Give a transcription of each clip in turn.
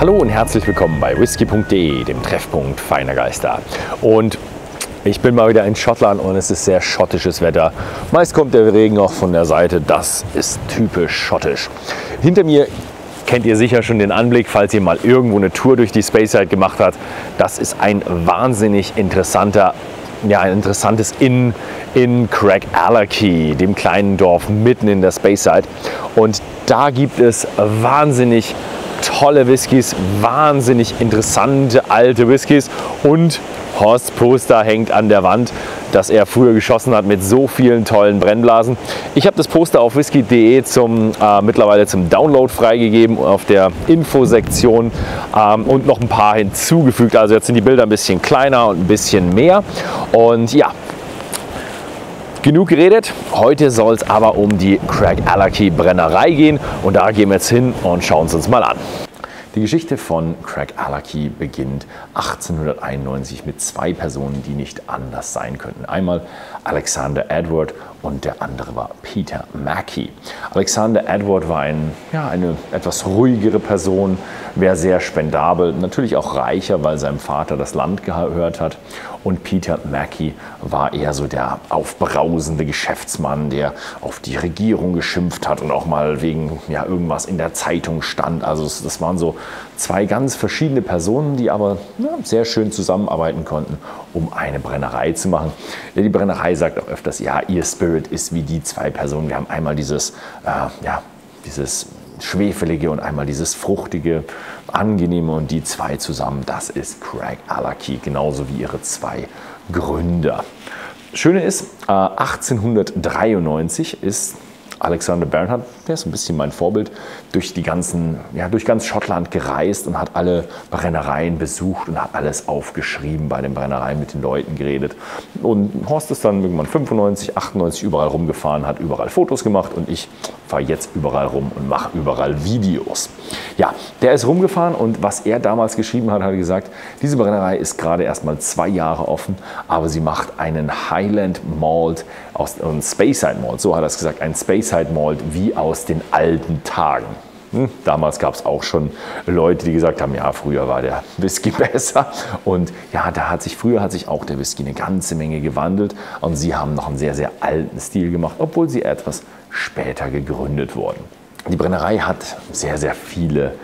Hallo und herzlich willkommen bei Whisky.de, dem Treffpunkt feiner Geister. Und ich bin mal wieder in Schottland und es ist sehr schottisches Wetter. Meist kommt der Regen auch von der Seite, das ist typisch schottisch. Hinter mir kennt ihr sicher schon den Anblick, falls ihr mal irgendwo eine Tour durch die Speyside gemacht habt. Das ist ein wahnsinnig interessantes Inn in Craigellachie, dem kleinen Dorf mitten in der Speyside. Und da gibt es wahnsinnig tolle Whiskys, wahnsinnig interessante alte Whiskys und Horsts Poster hängt an der Wand, das er früher geschossen hat mit so vielen tollen Brennblasen. Ich habe das Poster auf whisky.de mittlerweile zum Download freigegeben auf der Infosektion und noch ein paar hinzugefügt. Also jetzt sind die Bilder ein bisschen kleiner und ein bisschen mehr. Und ja, genug geredet. Heute soll es aber um die Craigellachie Brennerei gehen und da gehen wir jetzt hin und schauen es uns mal an. Die Geschichte von Craigellachie beginnt 1891 mit zwei Personen, die nicht anders sein könnten. Einmal Alexander Edward und der andere war Peter Mackie. Alexander Edward war eine etwas ruhigere Person, wäre sehr spendabel, natürlich auch reicher, weil seinem Vater das Land gehört hat. Und Peter Mackie war eher so der aufbrausende Geschäftsmann, der auf die Regierung geschimpft hat und auch mal wegen irgendwas in der Zeitung stand. Also das waren so zwei ganz verschiedene Personen, die aber sehr schön zusammenarbeiten konnten, um eine Brennerei zu machen. Die Brennerei sagt auch öfters, ja, ihr Spirit ist wie die zwei Personen. Wir haben einmal dieses Schwefelige und einmal dieses Fruchtige, Angenehme und die zwei zusammen, das ist Craigellachie, genauso wie ihre zwei Gründer. Schöne ist, 1893 ist Alexander Bernhard, der ist ein bisschen mein Vorbild, durch ganz Schottland gereist und hat alle Brennereien besucht und hat alles aufgeschrieben, bei den Brennereien mit den Leuten geredet. Und Horst ist dann irgendwann 95, 98 überall rumgefahren, hat überall Fotos gemacht und ich fahre jetzt überall rum und mache überall Videos. Ja, der ist rumgefahren und was er damals geschrieben hat, hat er gesagt, diese Brennerei ist gerade erst mal 2 Jahre offen, aber sie macht einen Highland Malt und Speyside Malt, so hat er es gesagt, ein Speyside Malt wie aus den alten Tagen. Damals gab es auch schon Leute, die gesagt haben, ja, früher war der Whisky besser. Und ja, früher hat sich auch der Whisky eine ganze Menge gewandelt. Und sie haben noch einen sehr, sehr alten Stil gemacht, obwohl sie etwas später gegründet wurden. Die Brennerei hat sehr, sehr viele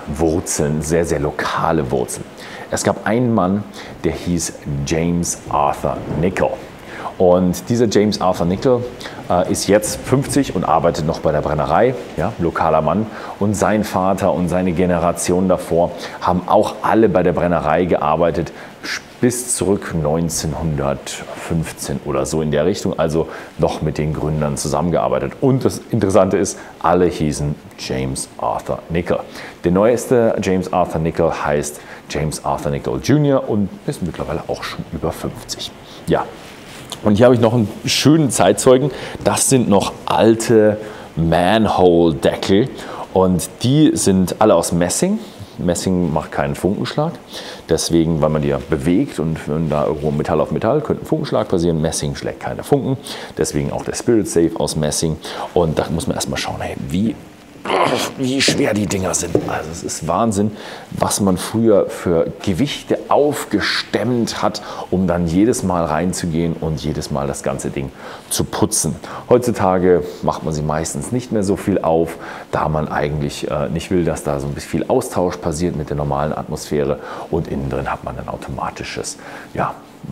Wurzeln, sehr, sehr lokale Wurzeln. Es gab einen Mann, der hieß James Arthur Nichol. Und dieser James Arthur Nichol ist jetzt 50 und arbeitet noch bei der Brennerei, lokaler Mann. Und sein Vater und seine Generation davor haben auch alle bei der Brennerei gearbeitet, bis zurück 1915 oder so in der Richtung, also noch mit den Gründern zusammengearbeitet. Und das Interessante ist, alle hießen James Arthur Nichol. Der neueste James Arthur Nichol heißt James Arthur Nichol Jr. und ist mittlerweile auch schon über 50. Ja. Und hier habe ich noch einen schönen Zeitzeugen. Das sind noch alte Manhole-Deckel und die sind alle aus Messing. Messing macht keinen Funkenschlag. Deswegen, weil man die ja bewegt und wenn da irgendwo Metall auf Metall, könnte ein Funkenschlag passieren. Messing schlägt keine Funken. Deswegen auch der Spirit Safe aus Messing. Und da muss man erstmal schauen, hey, wie schwer die Dinger sind. Also es ist Wahnsinn, was man früher für Gewichte aufgestemmt hat, um dann jedes Mal reinzugehen und jedes Mal das ganze Ding zu putzen. Heutzutage macht man sie meistens nicht mehr so viel auf, da man eigentlich nicht will, dass da so ein bisschen viel Austausch passiert mit der normalen Atmosphäre und innen drin hat man ein automatisches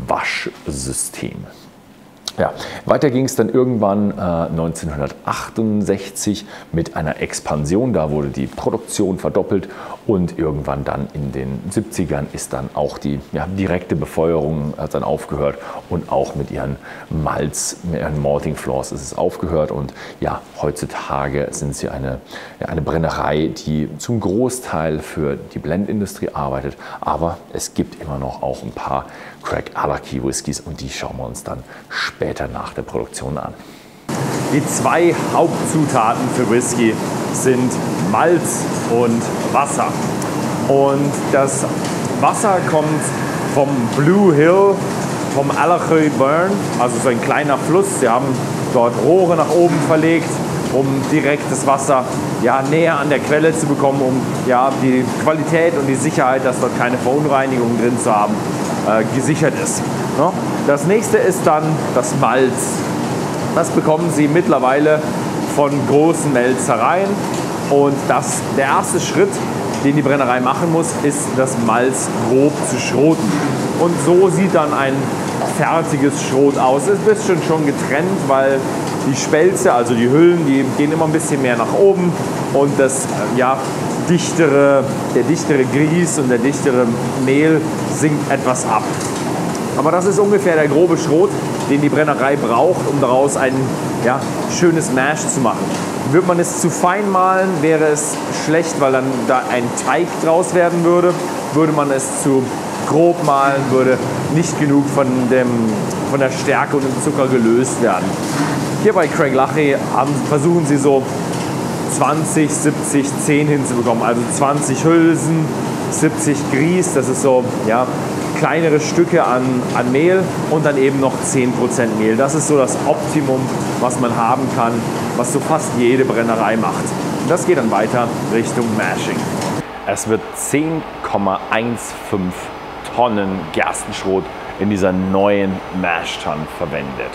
Waschsystem. Ja, weiter ging es dann irgendwann 1968 mit einer Expansion. Da wurde die Produktion verdoppelt und irgendwann dann in den 70ern ist dann auch die direkte Befeuerung hat dann aufgehört und auch mit ihren Malting Floors ist es aufgehört. Und ja, heutzutage sind sie eine Brennerei, die zum Großteil für die Blendindustrie arbeitet. Aber es gibt immer noch auch ein paar Craigellachie Whiskys und die schauen wir uns dann später nach der Produktion an. Die zwei Hauptzutaten für Whisky sind Malz und Wasser. Und das Wasser kommt vom Blue Hill, vom Allachie Burn, also so ein kleiner Fluss. Sie haben dort Rohre nach oben verlegt, um direkt das Wasser ja, näher an der Quelle zu bekommen, um ja, die Qualität und die Sicherheit, dass dort keine Verunreinigungen drin zu haben, gesichert ist. Ja? Das nächste ist dann das Malz. Das bekommen Sie mittlerweile von großen Mälzereien und der erste Schritt, den die Brennerei machen muss, ist das Malz grob zu schroten. Und so sieht dann ein fertiges Schrot aus. Es ist ein bisschen schon getrennt, weil die Spelze, also die Hüllen, die gehen immer ein bisschen mehr nach oben und der dichtere Grieß und der dichtere Mehl sinkt etwas ab. Aber das ist ungefähr der grobe Schrot, den die Brennerei braucht, um daraus ein schönes Mash zu machen. Würde man es zu fein mahlen, wäre es schlecht, weil dann da ein Teig draus werden würde. Würde man es zu grob mahlen, würde nicht genug von der Stärke und dem Zucker gelöst werden. Hier bei Craigellachie versuchen sie so 20, 70, 10 hinzubekommen. Also 20 Hülsen, 70 Grieß, das ist so kleinere Stücke an Mehl und dann eben noch 10% Mehl. Das ist so das Optimum, was man haben kann, was so fast jede Brennerei macht. Und das geht dann weiter Richtung Mashing. Es wird 10,15 Tonnen Gerstenschrot in dieser neuen Mashtan verwendet.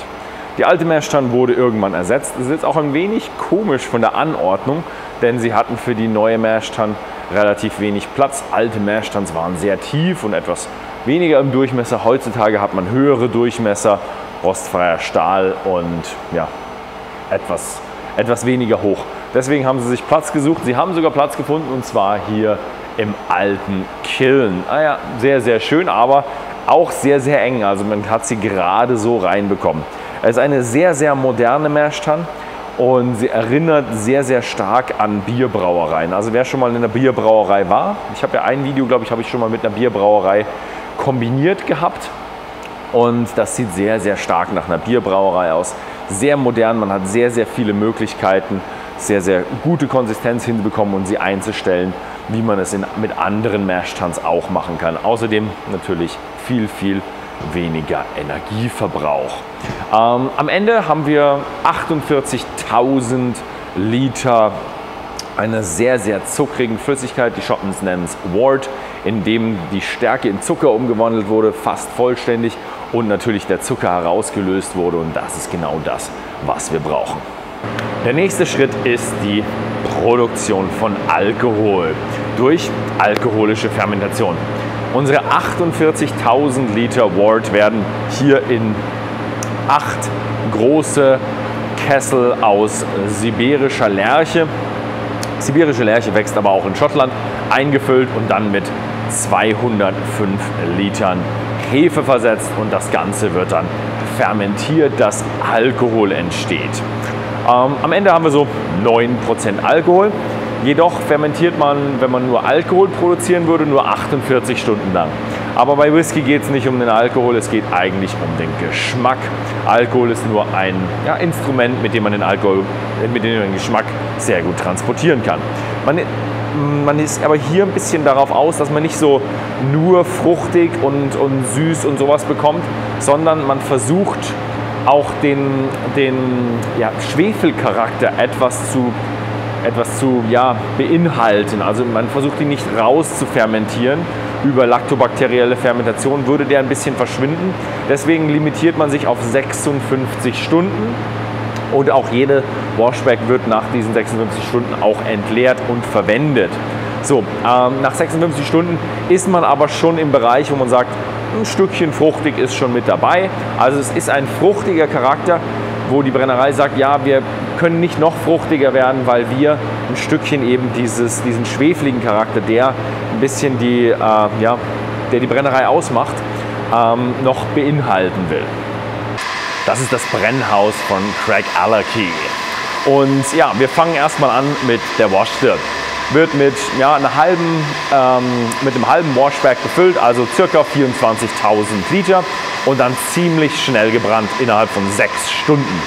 Die alte Mashtan wurde irgendwann ersetzt. Das ist jetzt auch ein wenig komisch von der Anordnung, denn sie hatten für die neue Mashtan relativ wenig Platz. Alte Mashtans waren sehr tief und etwas weniger im Durchmesser. Heutzutage hat man höhere Durchmesser, rostfreier Stahl und etwas weniger hoch. Deswegen haben sie sich Platz gesucht. Sie haben sogar Platz gefunden und zwar hier im alten Kiln. Sehr, sehr schön, aber auch sehr, sehr eng. Also man hat sie gerade so reinbekommen. Es ist eine sehr, sehr moderne Mashtan und sie erinnert sehr, sehr stark an Bierbrauereien. Also wer schon mal in einer Bierbrauerei war, ich habe ja ein Video, glaube ich, habe ich schon mal mit einer Bierbrauerei kombiniert gehabt und das sieht sehr, sehr stark nach einer Bierbrauerei aus. Sehr modern, man hat sehr, sehr viele Möglichkeiten, sehr, sehr gute Konsistenz hinzubekommen und sie einzustellen, wie man es mit anderen Mashtans auch machen kann. Außerdem natürlich viel, viel weniger Energieverbrauch. Am Ende haben wir 48.000 Liter einer sehr, sehr zuckrigen Flüssigkeit. Die Schotten nennen es Wurde, in dem die Stärke in Zucker umgewandelt wurde, fast vollständig und natürlich der Zucker herausgelöst wurde und das ist genau das, was wir brauchen. Der nächste Schritt ist die Produktion von Alkohol durch alkoholische Fermentation. Unsere 48.000 Liter Wurde werden hier in 8 große Kessel aus sibirischer Lärche. Sibirische Lärche wächst aber auch in Schottland, eingefüllt und dann mit 205 Litern Hefe versetzt und das Ganze wird dann fermentiert, dass Alkohol entsteht. Am Ende haben wir so 9% Alkohol. Jedoch fermentiert man, wenn man nur Alkohol produzieren würde, nur 48 Stunden lang. Aber bei Whisky geht es nicht um den Alkohol, es geht eigentlich um den Geschmack. Alkohol ist nur ein Instrument, mit dem man den Geschmack sehr gut transportieren kann. Man ist aber hier ein bisschen darauf aus, dass man nicht so nur fruchtig und süß und sowas bekommt, sondern man versucht auch den Schwefelcharakter etwas zu beinhalten. Also man versucht ihn nicht raus zu fermentieren. Über laktobakterielle Fermentation würde der ein bisschen verschwinden. Deswegen limitiert man sich auf 56 Stunden. Und auch jede Washback wird nach diesen 56 Stunden auch entleert und verwendet. So, nach 56 Stunden ist man aber schon im Bereich, wo man sagt, ein Stückchen fruchtig ist schon mit dabei. Also es ist ein fruchtiger Charakter, wo die Brennerei sagt, ja, wir können nicht noch fruchtiger werden, weil wir ein Stückchen eben diesen schwefeligen Charakter, der ein bisschen die Brennerei ausmacht, noch beinhalten will. Das ist das Brennhaus von Craigellachie. Und ja, wir fangen erstmal an mit der Washstirb. Wird mit einem halben Washback befüllt, also ca. 24.000 Liter und dann ziemlich schnell gebrannt innerhalb von 6 Stunden.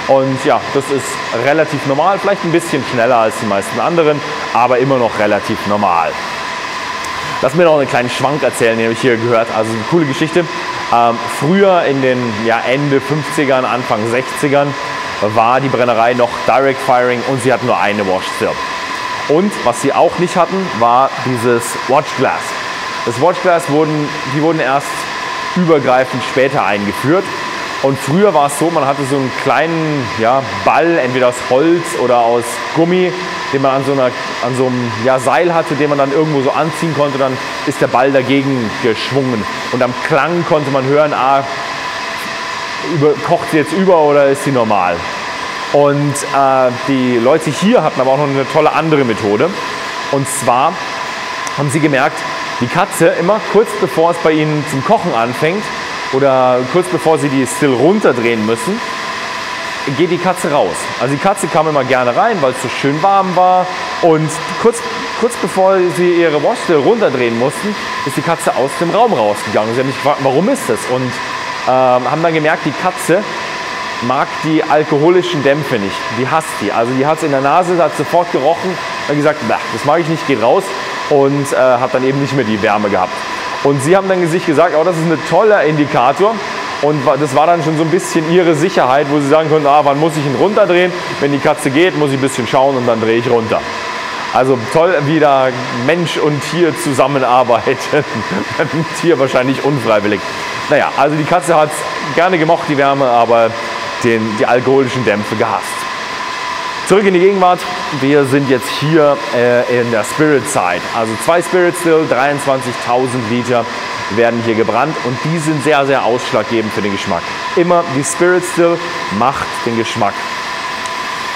Und ja, das ist relativ normal, vielleicht ein bisschen schneller als die meisten anderen, aber immer noch relativ normal. Lass mir noch einen kleinen Schwank erzählen, den habe ich hier gehört, also eine coole Geschichte. Früher in den Ende 50ern, Anfang 60ern war die Brennerei noch Direct Firing und sie hat nur eine Washstirb. Und was sie auch nicht hatten, war dieses Watchglass. Das Watchglass die wurden erst übergreifend später eingeführt. Und früher war es so, man hatte so einen kleinen Ball, entweder aus Holz oder aus Gummi, den man an so einem Seil hatte, den man dann irgendwo so anziehen konnte. Dann ist der Ball dagegen geschwungen. Und am Klang konnte man hören, kocht sie jetzt über oder ist sie normal? Und die Leute hier hatten aber auch noch eine tolle andere Methode. Und zwar haben sie gemerkt, die Katze immer kurz bevor es bei ihnen zum Kochen anfängt oder kurz bevor sie die Still runterdrehen müssen, geht die Katze raus. Also die Katze kam immer gerne rein, weil es so schön warm war. Und kurz bevor sie ihre Wash-Still runterdrehen mussten, ist die Katze aus dem Raum rausgegangen. Sie haben mich gefragt, warum ist das? Und haben dann gemerkt, die Katze mag die alkoholischen Dämpfe nicht. Die hasst die. Also die hat es in der Nase, hat sofort gerochen und gesagt, das mag ich nicht, geht raus. Und hat dann eben nicht mehr die Wärme gehabt. Und sie haben dann sich gesagt, das ist ein toller Indikator. Und das war dann schon so ein bisschen ihre Sicherheit, wo sie sagen konnten, wann muss ich ihn runterdrehen? Wenn die Katze geht, muss ich ein bisschen schauen und dann drehe ich runter. Also toll, wie da Mensch und Tier zusammenarbeiten. Ein Tier wahrscheinlich unfreiwillig. Naja, also die Katze hat es gerne gemocht, die Wärme, aber die alkoholischen Dämpfe gehasst. Zurück in die Gegenwart. Wir sind jetzt hier in der Spirit Side. Also 2 Spirit Still, 23.000 Liter werden hier gebrannt und die sind sehr, sehr ausschlaggebend für den Geschmack. Immer die Spirit Still macht den Geschmack.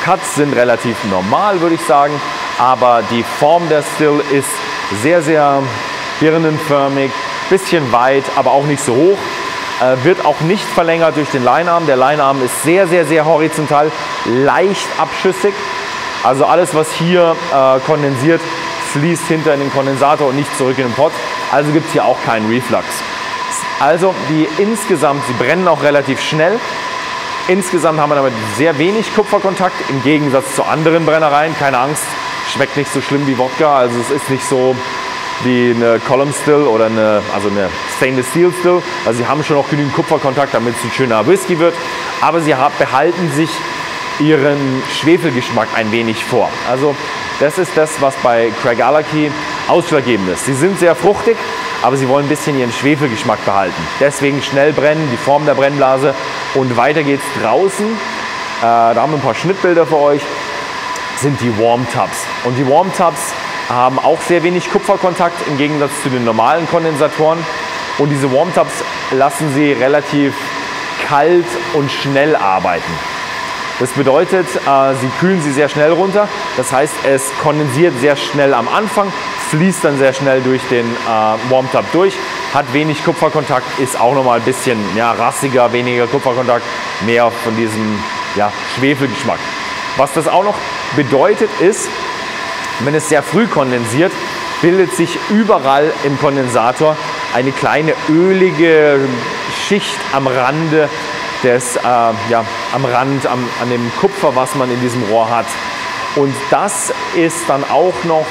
Cuts sind relativ normal, würde ich sagen, aber die Form der Still ist sehr, sehr birnenförmig, bisschen weit, aber auch nicht so hoch. Wird auch nicht verlängert durch den Leinarm. Der Leinarm ist sehr, sehr, sehr horizontal, leicht abschüssig. Also alles, was hier kondensiert, fließt hinter in den Kondensator und nicht zurück in den Pot. Also gibt es hier auch keinen Reflux. Also sie brennen auch relativ schnell. Insgesamt haben wir damit sehr wenig Kupferkontakt im Gegensatz zu anderen Brennereien. Keine Angst, schmeckt nicht so schlimm wie Wodka. Also es ist nicht so wie eine Column Still oder eine Stainless Steel Still. Also sie haben schon noch genügend Kupferkontakt, damit es ein schöner Whisky wird. Aber sie behalten sich ihren Schwefelgeschmack ein wenig vor. Also das ist das, was bei Craigellachie ausschlaggebend ist. Sie sind sehr fruchtig, aber sie wollen ein bisschen ihren Schwefelgeschmack behalten. Deswegen schnell brennen, die Form der Brennblase. Und weiter geht's draußen. Da haben wir ein paar Schnittbilder für euch. Sind die Warm Tubs. Und die Warm Tubs haben auch sehr wenig Kupferkontakt im Gegensatz zu den normalen Kondensatoren. Und diese Warm Tubs lassen sie relativ kalt und schnell arbeiten. Das bedeutet, sie kühlen sie sehr schnell runter. Das heißt, es kondensiert sehr schnell am Anfang, fließt dann sehr schnell durch den Warm Tub durch, hat wenig Kupferkontakt, ist auch nochmal ein bisschen rassiger, weniger Kupferkontakt, mehr von diesem Schwefelgeschmack. Was das auch noch bedeutet ist, wenn es sehr früh kondensiert, bildet sich überall im Kondensator eine kleine ölige Schicht am Rande an dem Kupfer, was man in diesem Rohr hat. Und das ist dann auch noch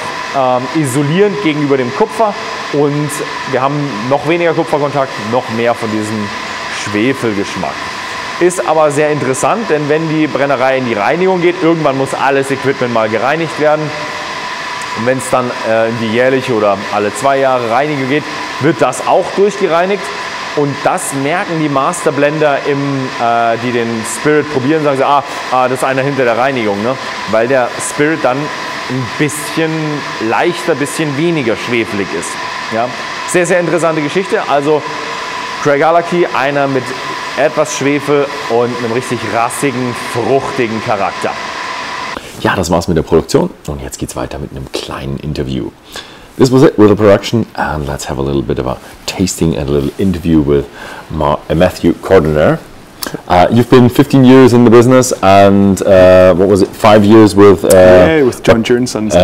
isolierend gegenüber dem Kupfer und wir haben noch weniger Kupferkontakt, noch mehr von diesem Schwefelgeschmack. Ist aber sehr interessant, denn wenn die Brennerei in die Reinigung geht, irgendwann muss alles Equipment mal gereinigt werden. Und wenn es dann in die jährliche oder alle 2 Jahre Reinigung geht, wird das auch durchgereinigt. Und das merken die Masterblender, die den Spirit probieren, sagen sie, das ist einer hinter der Reinigung, ne? Weil der Spirit dann ein bisschen leichter, ein bisschen weniger schwefelig ist. Ja? Sehr, sehr interessante Geschichte. Also Craigellachie, einer mit etwas Schwefel und einem richtig rassigen, fruchtigen Charakter. Ja, das war's mit der Produktion und jetzt geht's weiter mit einem kleinen Interview. This was it with the production, and let's have a little bit of a tasting and a little interview with Matthew Cordiner. You've been 15 years in the business, and what was it, 5 years with... with John Dewar and Sons.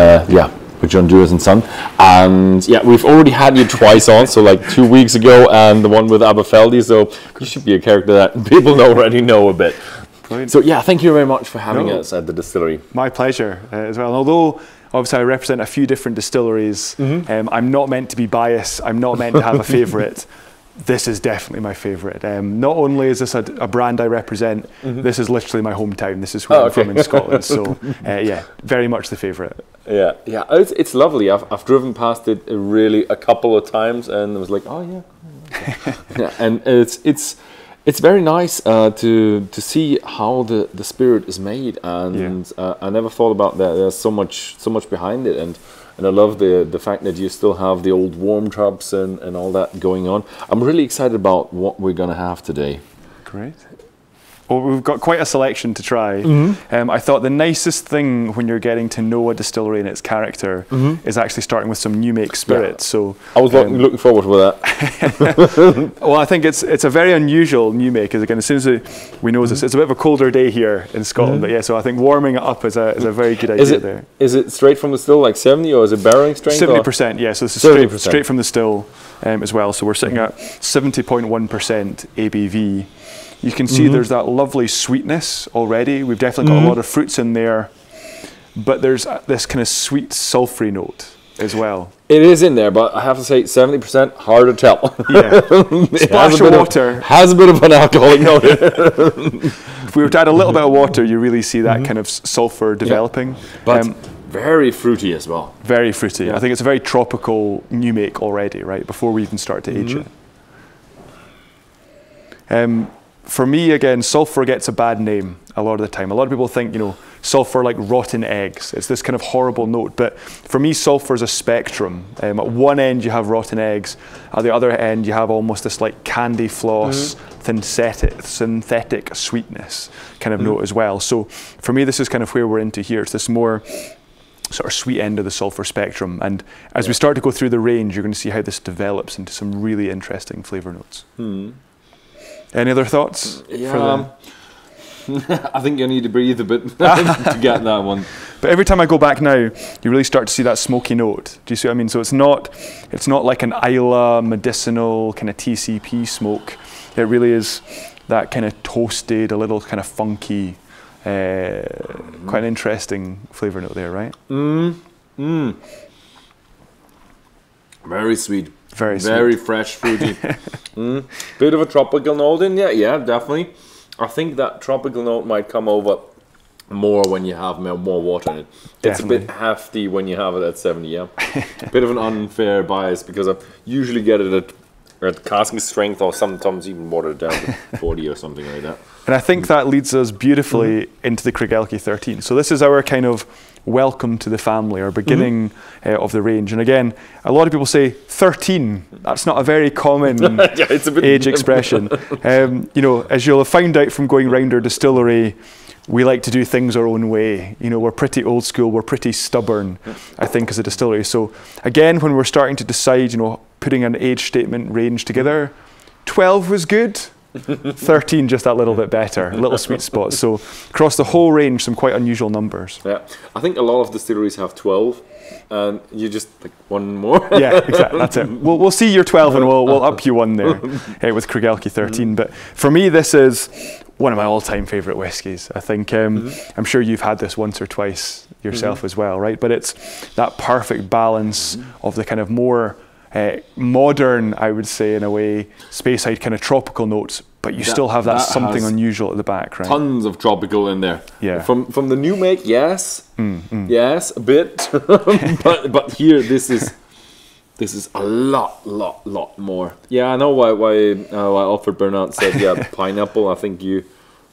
With John Dewar and Son. And yeah, we've already had you twice on, so like 2 weeks ago, and the one with Aberfeldy, so you should be a character that people already know a bit. Brilliant. So yeah, thank you very much for having us at the distillery. My pleasure as well. Although obviously I represent a few different distilleries, I'm not meant to be biased. I'm not meant to have a favourite. this is definitely my favourite. Not only is this a brand I represent, this is literally my hometown. This is where I'm from in Scotland. So yeah, very much the favourite. Yeah, yeah, it's lovely. I've driven past it really a couple of times, and it was like, oh yeah, yeah. And it's very nice to see how the spirit is made, and I never thought about that. There's so much behind it, and I love the fact that you still have the old warm tubs and all that going on. I'm really excited about what we're gonna have today. Great. Well, we've got quite a selection to try. I thought the nicest thing when you're getting to know a distillery and its character is actually starting with some new make spirits. So I was looking forward to that. well, I think it's a very unusual new make. Because again, as soon as we know this, it's a bit of a colder day here in Scotland. But yeah, so I think warming it up is a very good idea there. Is it straight from the still, like 70, or is it barreling strength? 70%. Yeah, so this is straight from the still as well. So we're sitting at 70.1% ABV. You can see there's that lovely sweetness already. We've definitely got a lot of fruits in there, but there's this kind of sweet sulphury note as well. It is in there, but I have to say 70% hard to tell. Yeah, splash of water. Has a bit of an alcoholic note. If we were to add a little bit of water, you really see that kind of sulphur developing. But very fruity as well. Very fruity. Yeah. I think it's a very tropical new make already, right, before we even start to age it. For me, again, sulphur gets a bad name a lot of the time. A lot of people think, sulphur like rotten eggs. It's this kind of horrible note. But for me, sulphur is a spectrum. At one end, you have rotten eggs. At the other end, you have almost this like candy floss, synthetic sweetness kind of note as well. So for me, this is kind of where we're into here. It's this more sort of sweet end of the sulphur spectrum. And as we start to go through the range, you're going to see how this develops into some really interesting flavour notes. Any other thoughts? Yeah, I think you need to breathe a bit to get that one. But every time I go back now, you really start to see that smoky note. Do you see what I mean? So it's not like an Isla medicinal kind of TCP smoke. It really is that kind of toasted, a little kind of funky, quite an interesting flavour note there, right? Very sweet. Very fresh, fruity. Bit of a tropical note in there, yeah, definitely. I think that tropical note might come over more when you have more water in it. It's a bit hefty when you have it at 70, yeah. Bit of an unfair bias because I usually get it at casking strength, or sometimes even watered down to 40 or something like that. And I think that leads us beautifully into the Craigellachie 13. So this is our kind of welcome to the family, or beginning of the range. And again, a lot of people say 13. That's not a very common it's a bit age expression. As you'll have found out from going round our distillery, we like to do things our own way. We're pretty old school, we're pretty stubborn, I think, as a distillery. So again, when we're starting to decide, putting an age statement range together, 12 was good. 13 just that little bit better, little sweet spots. So across the whole range, some quite unusual numbers. Yeah, I think a lot of distilleries have 12, and you just like one more. Yeah, exactly. That's it. We'll see your 12, and we'll up you one there with Craigellachie 13. But for me, this is one of my all-time favourite whiskies. I think I'm sure you've had this once or twice yourself as well, right? But it's that perfect balance of the kind of more modern, I would say, in a way, Speyside kind of tropical notes, but you still have that something unusual at the back, right? Tons of tropical in there. Yeah. From the new make, yes, yes, a bit, but here this is a lot more. Yeah, I know why Alfred Bernard said pineapple. I think you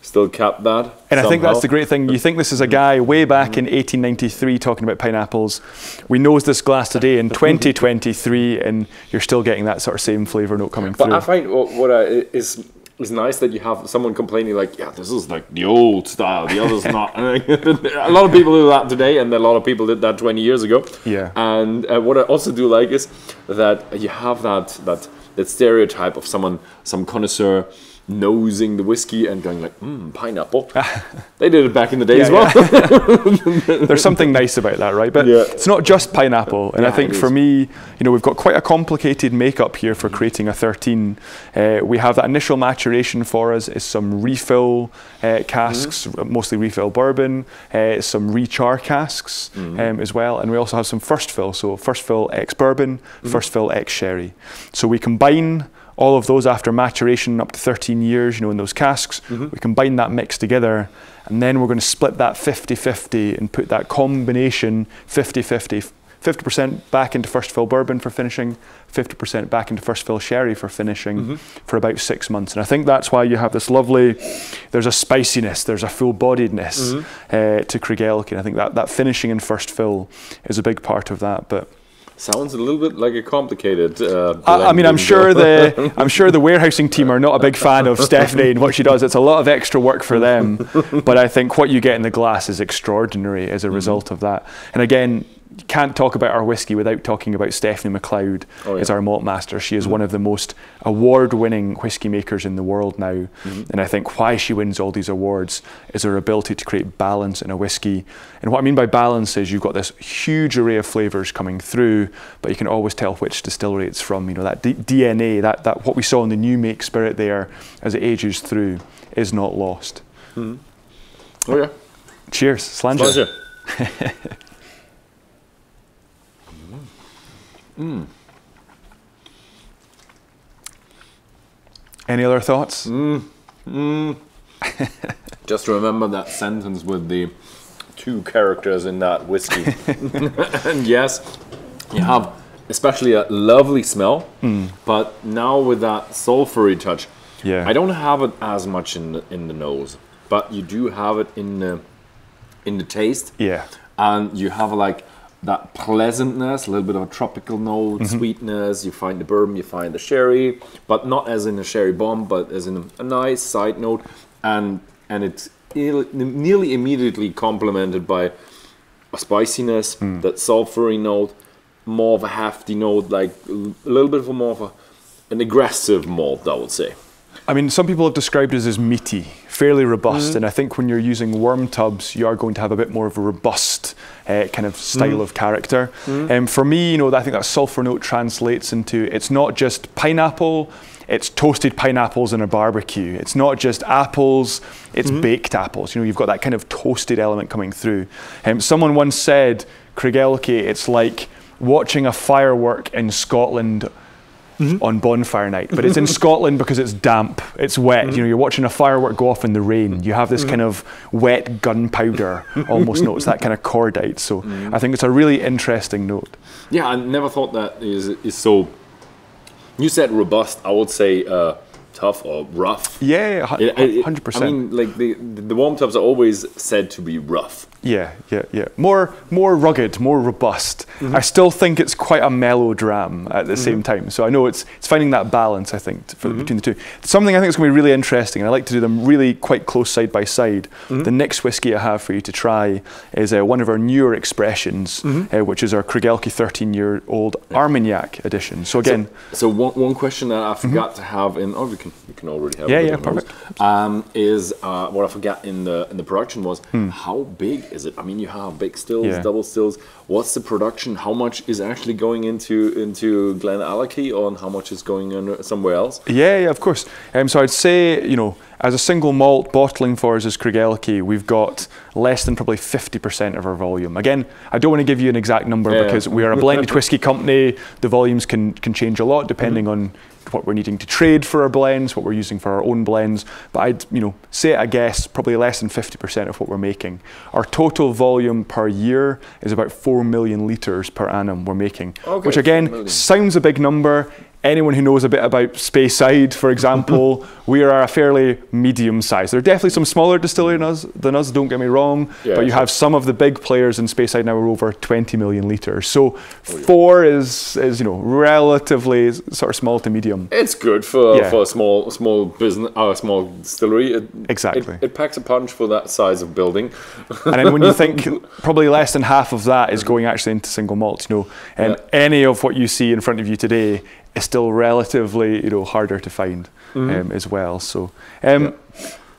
still kept that. And somehow. I think that's the great thing. You think this is a guy way back in 1893 talking about pineapples. We nose this glass today in 2023, and you're still getting that sort of same flavour note coming through. But I find what is nice that you have someone complaining like, yeah, this is like the old style, the other's not. A lot of people do that today, and a lot of people did that 20 years ago. Yeah. And what I also do like is that you have that stereotype of some connoisseur nosing the whiskey and going like, pineapple. They did it back in the day as well. Yeah. There's something nice about that, right? But it's not just pineapple. And I think for me, we've got quite a complicated makeup here for creating a 13. We have that initial maturation for us is some refill casks, mostly refill bourbon, some rechar casks as well. And we also have some first fill. So first fill ex bourbon, first fill ex sherry. So we combine all of those after maturation up to 13 years, in those casks. We combine that mix together, and then we're going to split that 50-50 and put that combination 50-50, 50% back into first fill bourbon for finishing, 50% back into first fill sherry for finishing for about 6 months. And I think that's why you have this lovely, there's a spiciness, there's a full-bodiedness to Craigellachie. And I think that finishing in first fill is a big part of that. But sounds a little bit like a complicated I mean, I'm sure the warehousing team are not a big fan of Stephanie and what she does. It's a lot of extra work for them. But I think what you get in the glass is extraordinary as a result of that. And again, you can't talk about our whiskey without talking about Stephanie McLeod as our malt master. She is one of the most award-winning whiskey makers in the world now. And I think why she wins all these awards is her ability to create balance in a whiskey. And what I mean by balance is you've got this huge array of flavours coming through, but you can always tell which distillery it's from. That DNA, that what we saw in the new make spirit there as it ages through is not lost. Oh yeah. Cheers. Slanger. Any other thoughts? Just remember that sentence with the 2 characters in that whiskey. And yes, you have especially a lovely smell, but now with that sulfury touch, I don't have it as much in the nose, but you do have it in the taste. Yeah, and you have like that pleasantness, a little bit of a tropical note, sweetness. You find the bourbon, you find the sherry, but not as in a sherry bomb, but as in a nice side note, and it's nearly immediately complemented by a spiciness, that sulfury note, more of a hefty note, like a little bit of an aggressive malt, I would say. I mean, some people have described it as meaty, fairly robust, and I think when you're using worm tubs, you are going to have a bit more of a robust kind of style of character. For me, I think that sulfur note translates into, it's not just pineapple, it's toasted pineapples in a barbecue. It's not just apples, it's baked apples. You've got that kind of toasted element coming through. Someone once said, Craigellachie, it's like watching a firework in Scotland on bonfire night, but it's in Scotland because it's damp, it's wet. You're watching a firework go off in the rain. You have this kind of wet gunpowder almost notes, that kind of cordite. So I think it's a really interesting note. Yeah, I never thought that is so. You said robust. I would say tough or rough. Yeah, 100%. I mean, like the warm tubs are always said to be rough. Yeah. More rugged, more robust. I still think it's quite a mellow dram at the same time. So I know it's finding that balance, I think, between the two. Something I think is going to be really interesting, and I like to do them really quite close side by side. The next whiskey I have for you to try is one of our newer expressions, which is our Craigellachie 13-year-old Armagnac edition. So again, so one question that I forgot to have in. Oh, we can already have. Yeah, perfect. Is what I forgot in the production was how big is it? I mean, you have big stills, double stills. What's the production? How much is actually going into GlenAllachie, or how much is going in somewhere else? Yeah, of course. So I'd say, as a single malt bottling for us as Craigellachie, we've got less than probably 50% of our volume. Again, I don't want to give you an exact number because we are a blended whiskey company. The volumes can change a lot depending on what we're needing to trade for our blends, what we're using for our own blends. But I'd say at a guess, probably less than 50% of what we're making. Our total volume per year is about 4 million litres per annum we're making, which again sounds a big number. Anyone who knows a bit about Speyside, for example, we are a fairly medium size. There are definitely some smaller distilleries than us, don't get me wrong, but you have some of the big players in Speyside now are over 20 million litres. So 4 is relatively sort of small to medium. It's good for a small business, small distillery. Exactly. It packs a punch for that size of building. And then when you think probably less than half of that is going actually into single malt, any of what you see in front of you today is still relatively, harder to find as well. So,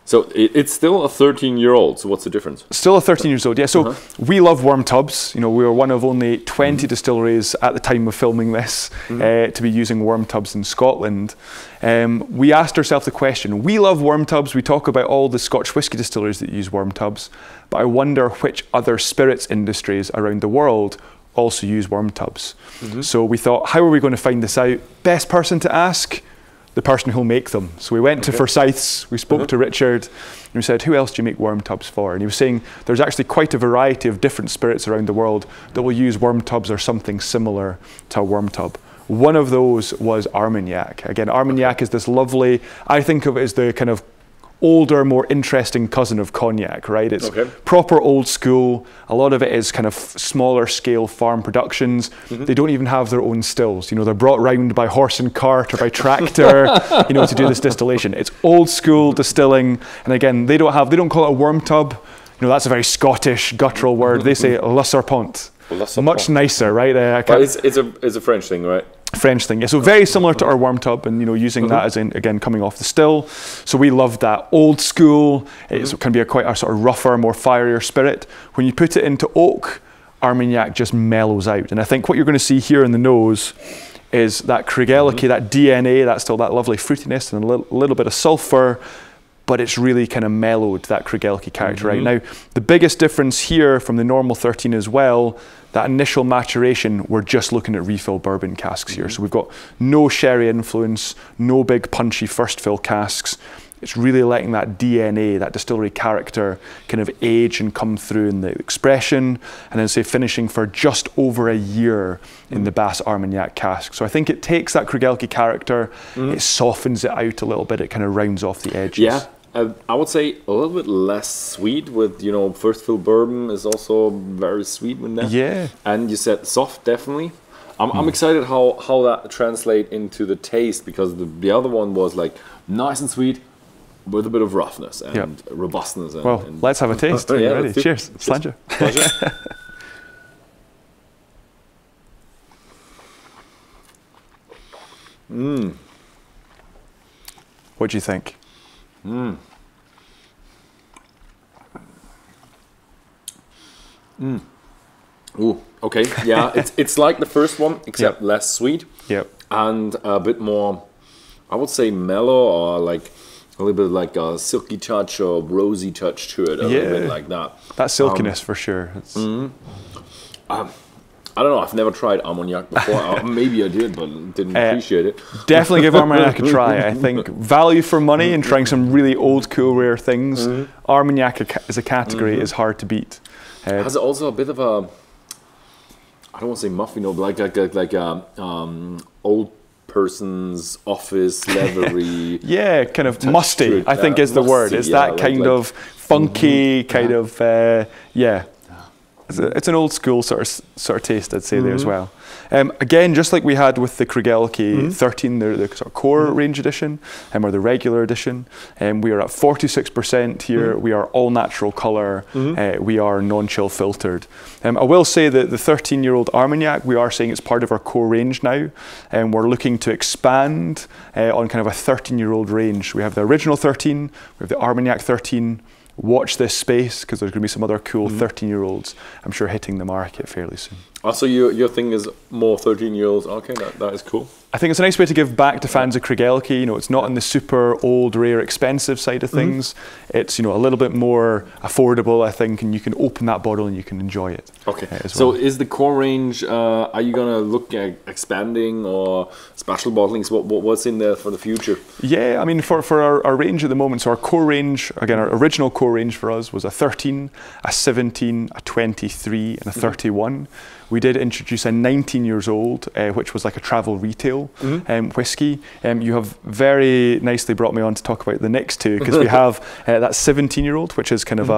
so it's still a 13-year-old. So what's the difference? Still a 13-year-old. Yeah. So we love worm tubs. We were one of only 20 distilleries at the time of filming this to be using worm tubs in Scotland. We asked ourselves the question: we love worm tubs. We talk about all the Scotch whisky distilleries that use worm tubs, but I wonder which other spirits industries around the world also use worm tubs. So we thought, how are we going to find this out? Best person to ask? the person who'll make them. So we went to Forsyth's, we spoke to Richard, and we said, who else do you make worm tubs for? And he was saying there's actually quite a variety of different spirits around the world that will use worm tubs or something similar to a worm tub. One of those was Armagnac. Again, Armagnac is this lovely, I think of it as the kind of older, more interesting cousin of cognac, right? It's proper old school. A lot of it is kind of smaller scale farm productions. They don't even have their own stills. You know, they're brought round by horse and cart or by tractor, you know, to do this distillation. It's old school distilling. And again, they don't call it a worm tub. You know, that's a very Scottish guttural word. They say le serpent. Much nicer, right? But it's a French thing, right? French thing, yeah. So very similar to our worm tub, and you know, using that as in, again, coming off the still. So we love that old school. It can be quite a sort of rougher, more fierier spirit. When you put it into oak, Armagnac just mellows out. And I think what you're going to see here in the nose is that Craigellachie, that DNA, that's still that lovely fruitiness and a little bit of sulfur, but it's really kind of mellowed that Craigellachie character right. Now, the biggest difference here from the normal 13 as well, that initial maturation, we're just looking at refill bourbon casks here. So we've got no sherry influence, no big punchy first fill casks. It's really letting that DNA, that distillery character, kind of age and come through in the expression, and then say finishing for just over a year in the Bass Armagnac cask. So I think it takes that Craigellachie character, it softens it out a little bit, it kind of rounds off the edges. Yeah. I would say a little bit less sweet with, you know, first fill bourbon is also very sweet with that. Yeah. And you said soft, definitely. I'm excited how that translates into the taste, because the other one was like nice and sweet with a bit of roughness and robustness. And, let's have a taste. Yeah, ready? Cheers. Slanger. Pleasure. What do you think? Ooh, okay. Yeah, it's like the first one, except less sweet. Yep. And a bit more, I would say, mellow, or like a little bit like a silky touch or rosy touch to it. A little bit like that. That silkiness for sure. I don't know, I've never tried Armagnac before. Maybe I did, but didn't appreciate it. Definitely give Armagnac a try. I think value for money and trying some really old, cool, rare things, Armagnac as a category is hard to beat. Has also a bit of a, I don't want to say muffin, but like a old person's office leather-y. Yeah, kind of musty, I think is the word. It's that kind of funky, kind of, It's an old school sort of taste, I'd say, there as well. Again, just like we had with the Craigellachie 13, the sort of core range edition, or the regular edition, we are at 46% here. We are all natural colour. We are non-chill filtered. I will say that the 13-year-old Armagnac, we are saying it's part of our core range now, and we're looking to expand on kind of a 13-year-old range. We have the original 13, we have the Armagnac 13. Watch this space, because there's going to be some other cool 13-year-olds, I'm sure, hitting the market fairly soon. Also, your thing is more 13-year-olds. Okay, that is cool. I think it's a nice way to give back to fans of Craigellachie. You know, it's not on the super old, rare, expensive side of things. It's, you know, a little bit more affordable, I think, and you can open that bottle and you can enjoy it. Okay. So is the core range, are you going to look at expanding or special bottlings? What's in there for the future? Yeah, I mean, for our range at the moment, so our core range, again, our original core range for us was a 13, a 17, a 23, and a 31. We did introduce a 19 years old, which was like a travel retail whiskey. You have very nicely brought me on to talk about the next two, because we have that 17-year-old, which is kind of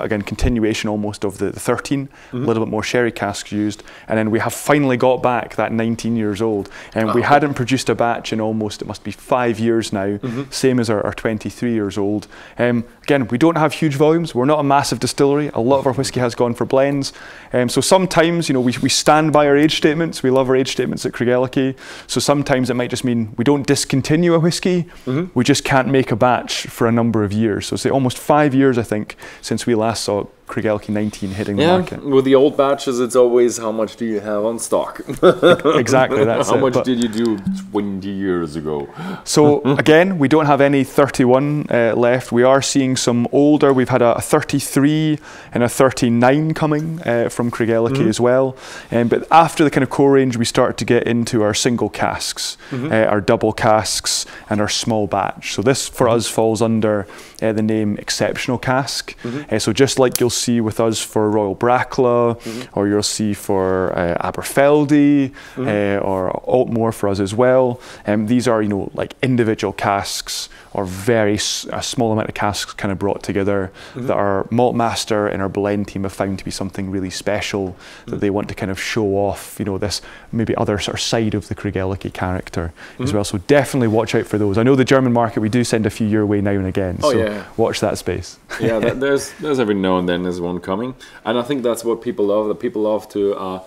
again, continuation almost of the 13, a little bit more sherry casks used. And then we have finally got back that 19 years old. And we hadn't produced a batch in almost, it must be 5 years now, same as our 23 years old. Again, we don't have huge volumes. We're not a massive distillery. A lot of our whiskey has gone for blends. So sometimes, you know, we stand by our age statements. We love our age statements at Craigellachie. So sometimes it might just mean we don't discontinue a whiskey. We just can't make a batch for a number of years. So say almost 5 years, I think, since we last saw Craigellachie 19 hitting the market. With the old batches, it's always how much do you have on stock? Exactly, that's how it. much But did you do 20 years ago? so again, we don't have any 31 left. We are seeing some older. We've had a 33 and a 39 coming from Craigellachie as well. But after the kind of core range, we start to get into our single casks, our double casks, and our small batch. So this for us falls under the name exceptional cask. So just like you'll see with us for Royal Brackla, or you'll see for Aberfeldy, or Altmore for us as well. These are, you know, like individual casks, or a small amount of casks kind of brought together that our malt master and our blend team have found to be something really special that they want to kind of show off, you know, this maybe other sort of side of the Craigellachie character as well. So definitely watch out for those. I know the German market, we do send a few your way now and again, so watch that space. There's every now and then there's one coming, and I think that's what people love. That people love to,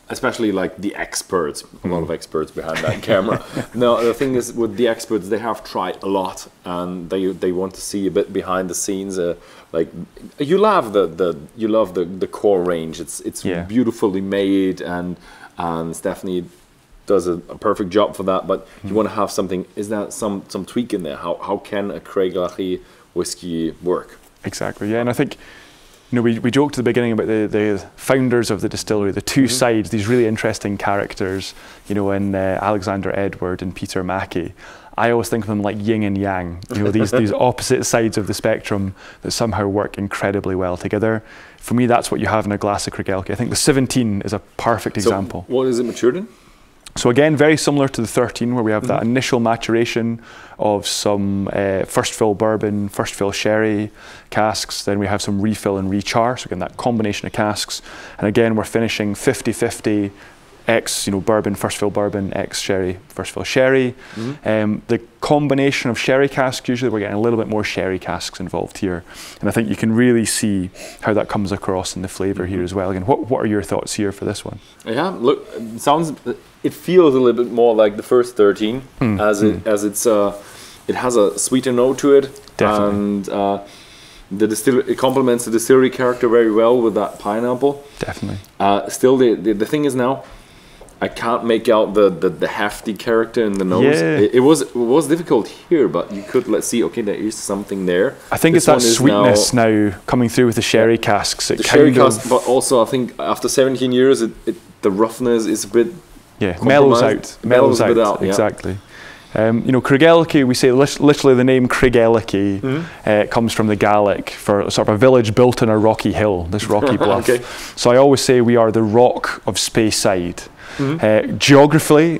especially like the experts. A lot of experts behind that camera. No, the thing is with the experts, they have tried a lot, and they want to see a bit behind the scenes. Like you love the core range. It's beautifully made, and Stephanie does a perfect job for that. But you want to have something. Is that some tweak in there? How can a Craigellachie whiskey work? Exactly. Yeah, and I think, you know, we joked at the beginning about the founders of the distillery, the two sides, these really interesting characters, you know, in Alexander Edward and Peter Mackie. I always think of them like yin and yang, you know, these opposite sides of the spectrum that somehow work incredibly well together. For me, that's what you have in a glass of Craigellachie. I think the 17 is a perfect example. What is it matured in? So again, very similar to the 13, where we have that initial maturation of some first fill bourbon, first fill sherry casks. Then we have some refill and rechar. So again, that combination of casks. And again, we're finishing 50-50 X, you know, bourbon, first fill bourbon, X sherry, first fill sherry. The combination of sherry casks, usually we're getting a little bit more sherry casks involved here. And I think you can really see how that comes across in the flavour here as well. Again, what are your thoughts here for this one? Yeah, look, it feels a little bit more like the first 13, as it has a sweeter note to it. Definitely. And it complements the distillery character very well with that pineapple. Definitely. Still, the thing is now, I can't make out the hefty character in the nose. Yeah. It was difficult here, but you could see. Okay, there is something there. I think it's that sweetness now coming through with the sherry casks. The sherry cask, but also I think after 17 years, the roughness is a bit mellows out. Exactly. You know, Craigellachie, we say literally the name Craigellachie comes from the Gaelic for sort of a village built on a rocky hill, this rocky bluff. So I always say we are the rock of Speyside. Geographically,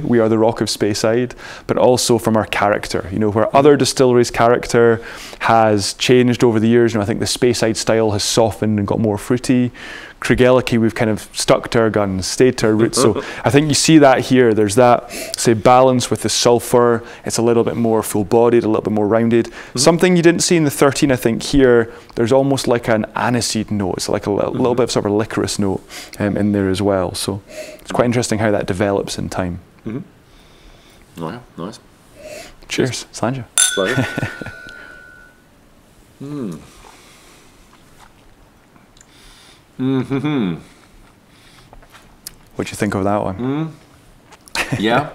we are the rock of Speyside, but also from our character. You know, where other distilleries' character has changed over the years. You know, I think the Speyside style has softened and got more fruity. Craigellachie, we've kind of stuck to our guns, stayed to our roots. So I think you see that here. There's that, say, balance with the sulphur. It's a little bit more full-bodied, a little bit more rounded. Something you didn't see in the 13, I think, here, there's almost like an aniseed note. It's like a little bit of sort of a licorice note in there as well. So it's quite interesting how that develops in time. Oh yeah, nice. Cheers, Sanja. What'd you think of that one? Yeah,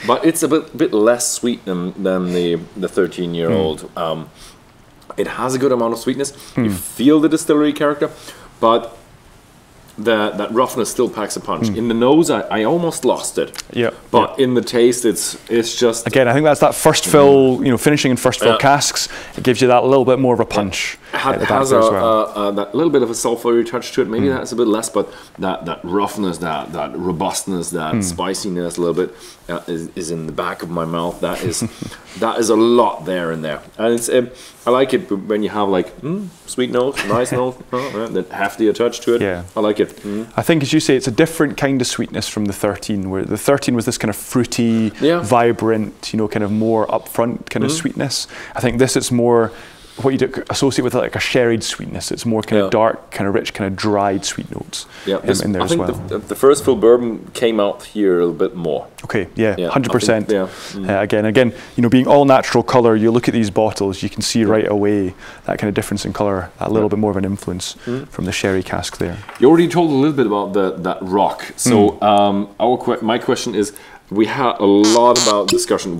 but it's a bit less sweet than the 13-year-old. It has a good amount of sweetness. You feel the distillery character, but that roughness still packs a punch. In the nose, I almost lost it. Yeah. But in the taste, it's just... Again, I think that's that first fill, you know, finishing in first fill casks. It gives you that little bit more of a punch. It has that little bit of a sulphury touch to it. Maybe that's a bit less, but that roughness, that robustness, that spiciness a little bit is in the back of my mouth. That is a lot there in there. And it's I like it when you have like sweet note, nice note, that hefty touch to it. Yeah. I like it. I think, as you say, it's a different kind of sweetness from the 13, where the 13 was this kind of fruity, vibrant, you know, kind of more upfront kind of sweetness. I think this, it's more what you associate with like a sherried sweetness. It's more kind of dark, kind of rich, kind of dried sweet notes in there as well. I think the first full bourbon came out here a little bit more. Okay, 100%. Again, you know, being all natural color, you look at these bottles, you can see right away that kind of difference in color, a little bit more of an influence from the sherry cask there. You already told a little bit about that rock. So my question is, we had a lot about discussion.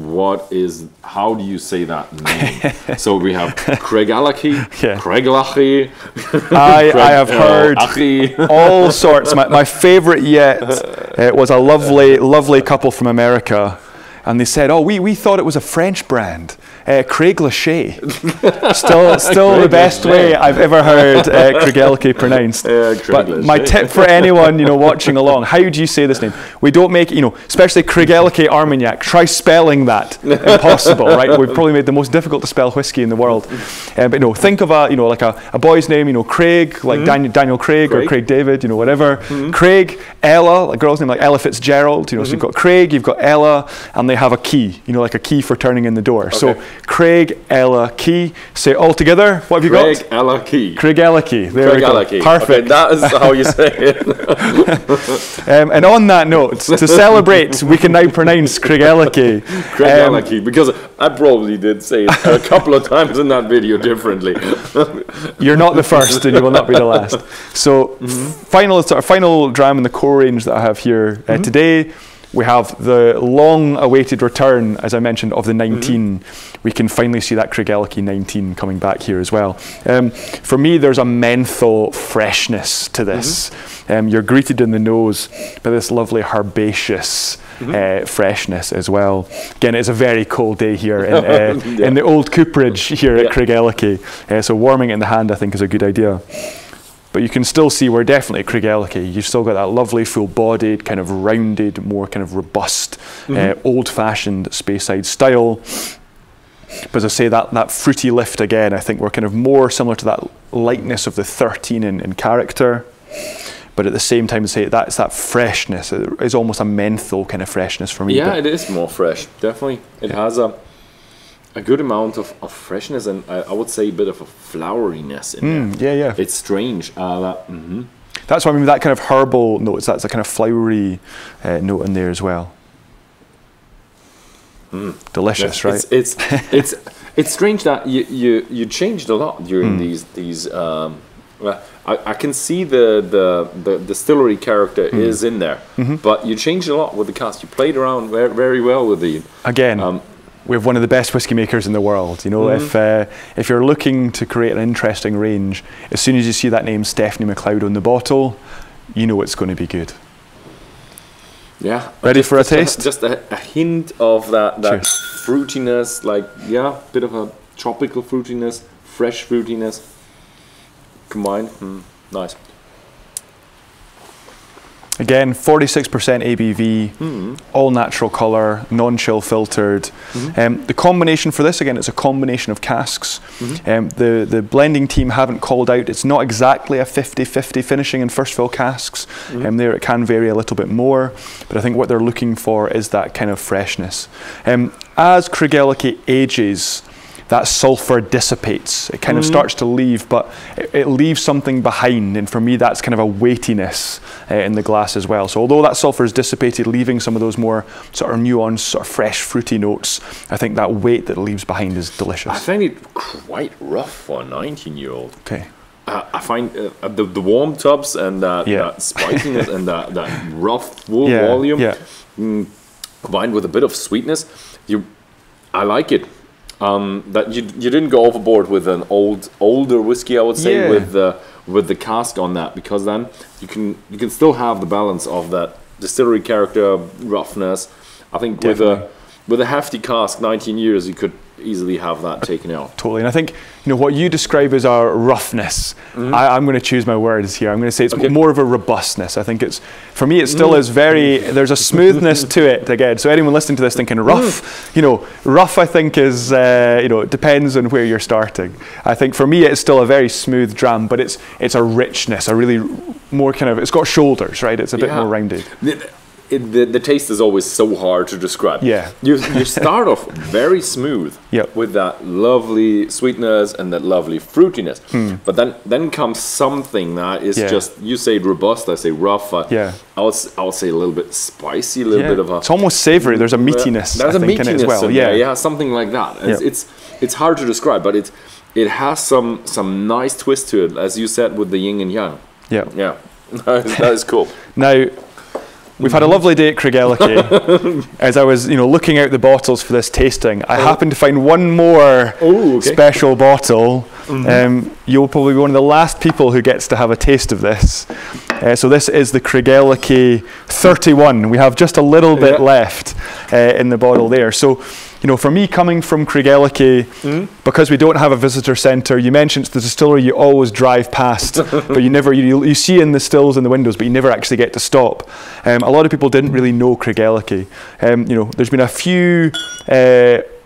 How do you say that name? So we have Craigellachie, Craigellachie. I have heard all sorts. My favorite yet was a lovely couple from America, and they said, "Oh, we thought it was a French brand." Craigellachie, still the best way I've ever heard Craigellachie pronounced. But my tip for anyone, you know, watching along, how do you say this name? We don't make, you know, especially Craigellachie Armagnac. Try spelling that. Impossible, right? We've probably made the most difficult to spell whiskey in the world. But no, think of like a boy's name, you know, Craig, like Daniel Craig or Craig David, you know, whatever. Craig, Ella, a girl's name like Ella Fitzgerald, you know. So you've got Craig, you've got Ella, and they have a key, you know, like a key for turning in the door. So Craig-GELLacky. Say it all together. What have you got? Craig-GELLacky. Craig-GELLacky. There we go. Perfect. Okay, that is how you say it. And on that note, to celebrate, we can now pronounce Craigellachie. Craigellachie, because I probably did say it a couple of times in that video differently. You're not the first, and you will not be the last. So, final dram in the core range that I have here today. We have the long-awaited return, as I mentioned, of the 19. We can finally see that Craigellachie 19 coming back here as well. For me, there's a menthol freshness to this. You're greeted in the nose by this lovely herbaceous freshness as well. Again, it's a very cold day here in the old cooperage here at Craigellachie. So warming it in the hand, I think, is a good idea. But you can still see we're definitely at Craigellachie. You've still got that lovely, full-bodied, kind of rounded, more kind of robust, old-fashioned Speyside style. But as I say, that fruity lift again, I think we're kind of more similar to that lightness of the 13 in character. But at the same time, say that's that freshness. It is almost a menthol kind of freshness for me. Yeah, it is more fresh. Definitely, it has a good amount of freshness, and I would say a bit of a floweriness in there. Yeah. It's strange. That's what I mean. That kind of herbal notes. That's a kind of flowery note in there as well. Delicious, right? It's strange that you changed a lot during these. I can see the distillery character is in there, but you changed a lot with the cask. You played around very well with the again. We have one of the best whiskey makers in the world. You know, if you're looking to create an interesting range, as soon as you see that name Stephanie McLeod on the bottle, you know it's going to be good. Yeah. Ready for a taste? Just a hint of that fruitiness, bit of a tropical fruitiness, fresh fruitiness combined. Nice. Again, 46% ABV, all natural colour, non-chill filtered. The combination for this, again, it's a combination of casks. The blending team haven't called out, it's not exactly a 50-50 finishing in first fill casks. There it can vary a little bit more, but I think what they're looking for is that kind of freshness. As Craigellachie ages, that sulphur dissipates. It kind of starts to leave, but it leaves something behind. And for me, that's kind of a weightiness in the glass as well. So although that sulphur is dissipated, leaving some of those more sort of nuanced, sort of fresh, fruity notes, I think that weight that it leaves behind is delicious. I find it quite rough for a 19-year-old. Okay. I find the warm tubs and that spiciness and that rough volume combined with a bit of sweetness, I like it. That you didn't go overboard with an older whiskey, I would say, with the cask on that, because then you can still have the balance of that distillery character, roughness. I think with a hefty cask, 19 years, you could easily have that taken out. Totally. And I think what you describe as our roughness, I'm going to choose my words here. I'm going to say it's more of a robustness. I think for me, it still is there's a smoothness to it again. So anyone listening to this thinking rough, rough I think is, it depends on where you're starting. I think for me, it's still a very smooth dram, but it's a richness, a really more kind of, it's got shoulders, right? It's a bit more rounded. the taste is always so hard to describe. Yeah. You start off very smooth Yep. with that lovely sweetness and that lovely fruitiness. But then comes something that is just, you say robust, I say rough. I'll say a little bit spicy, a little bit of a... It's almost savory. There's a meatiness, There's I a think, in it as meatiness well. in there. Yeah, something like that. It's hard to describe, but it has some nice twist to it, as you said, with the yin and yang. Yeah. That is cool. Now, we've had a lovely day at Craigellachie. As I was, looking out the bottles for this tasting, I happened to find one more special bottle. You'll probably be one of the last people who gets to have a taste of this. So this is the Craigellachie 31. We have just a little bit left in the bottle there. So, for me coming from Craigellachie, because we don't have a visitor centre, you mentioned it's the distillery you always drive past, but you see in the stills in the windows, but you never actually get to stop. A lot of people didn't really know Craigellachie. There's been a few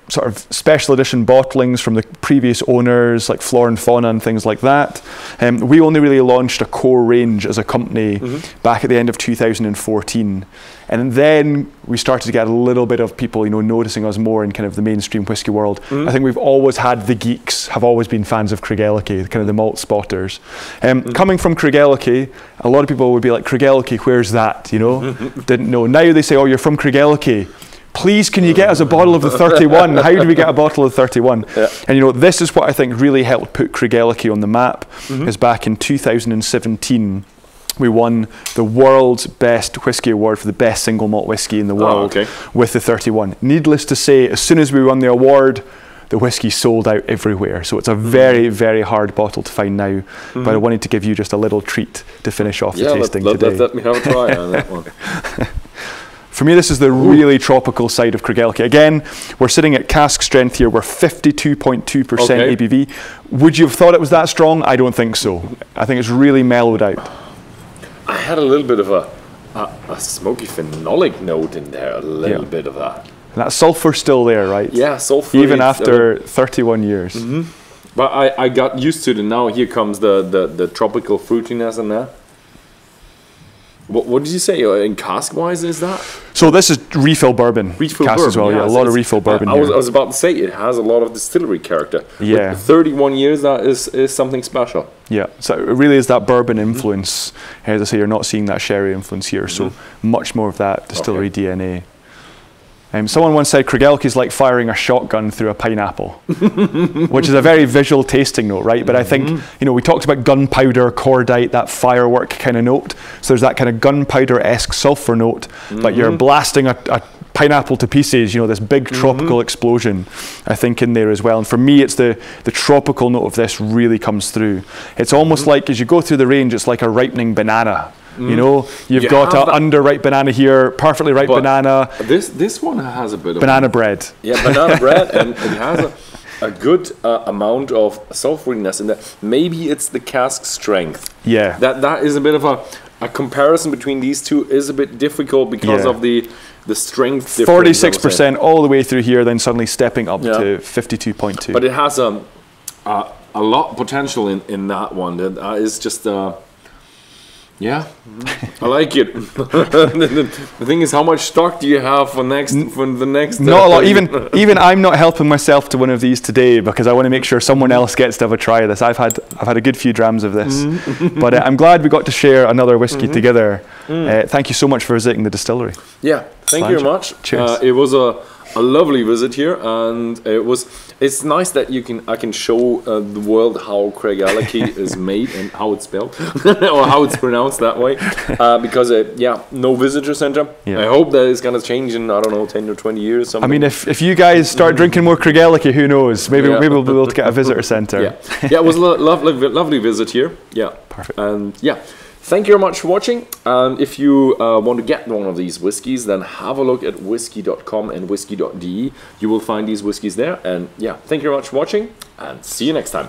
sort of special edition bottlings from the previous owners, like Flora and Fauna and things like that. We only really launched a core range as a company back at the end of 2014. And then we started to get a little bit of people, noticing us more in kind of the mainstream whiskey world. I think we've always had the geeks, have always been fans of Craigellachie, kind of the malt spotters. Coming from Craigellachie, a lot of people would be like, Craigellachie, where's that? Didn't know. Now they say, oh, you're from Craigellachie. Please, can you get us a bottle of the 31? How do we get a bottle of 31? And this is what I think really helped put Craigellachie on the map, is back in 2017, we won the world's best whiskey award for the best single malt whiskey in the world with the 31. Needless to say, as soon as we won the award, the whiskey sold out everywhere. So it's a very, very hard bottle to find now. But I wanted to give you just a little treat to finish off the tasting today. Let me have a try on that one. For me, this is the really tropical side of Craigellachie. Again, we're sitting at cask strength here. We're 52.2% ABV. Would you have thought it was that strong? I don't think so. I think it's really mellowed out. I had a little bit of a smoky phenolic note in there, a little bit of that. And that sulphur's still there, right? Yeah, sulphur. Even after 31 years. But I got used to it, and now here comes the tropical fruitiness in there. What did you say in cask-wise is that? So this is refill bourbon. Refill cask bourbon, as well, a lot of refill bourbon I here. was about to say, it has a lot of distillery character. Yeah. With 31 years, that is something special. Yeah, so it really is that bourbon influence. As I say, you're not seeing that sherry influence here, so much more of that distillery DNA. Someone once said Craigellachie is like firing a shotgun through a pineapple, which is a very visual tasting note, right? But I think, we talked about gunpowder, cordite, that firework kind of note. So there's that kind of gunpowder-esque sulfur note, but you're blasting a pineapple to pieces, this big tropical explosion, I think, in there as well. And for me, it's the tropical note of this really comes through. It's almost like, as you go through the range, it's like a ripening banana. You've got an underripe banana here, perfectly ripe banana. This one has a bit of banana bread. Yeah, banana bread, and it has a good amount of sulfuriness in there. Maybe it's the cask strength. Yeah. That is a bit of a comparison between these two is a bit difficult because of the strength difference. 46% all the way through here, then suddenly stepping up to 52.2. But it has a lot of potential in that one. That is just yeah, I like it. The thing is, how much stock do you have for the next? Not a lot. Even I'm not helping myself to one of these today because I want to make sure someone else gets to have a try of this. I've had a good few drams of this, but I'm glad we got to share another whiskey together. Thank you so much for visiting the distillery. Yeah, thank you very much. Cheers. It was a lovely visit here, and it's nice that I can show the world how Craigellachie is made and how it's spelled or how it's pronounced that way, because no visitor center. I hope that is going to change in 10 or 20 years. Something. I mean, if you guys start drinking more Craigellachie, who knows? Maybe we'll be able to get a visitor center. It was a lovely visit here. Yeah, perfect. And thank you very much for watching. And if you want to get one of these whiskies, then have a look at whisky.com and whisky.de. You will find these whiskies there. And thank you very much for watching, and see you next time.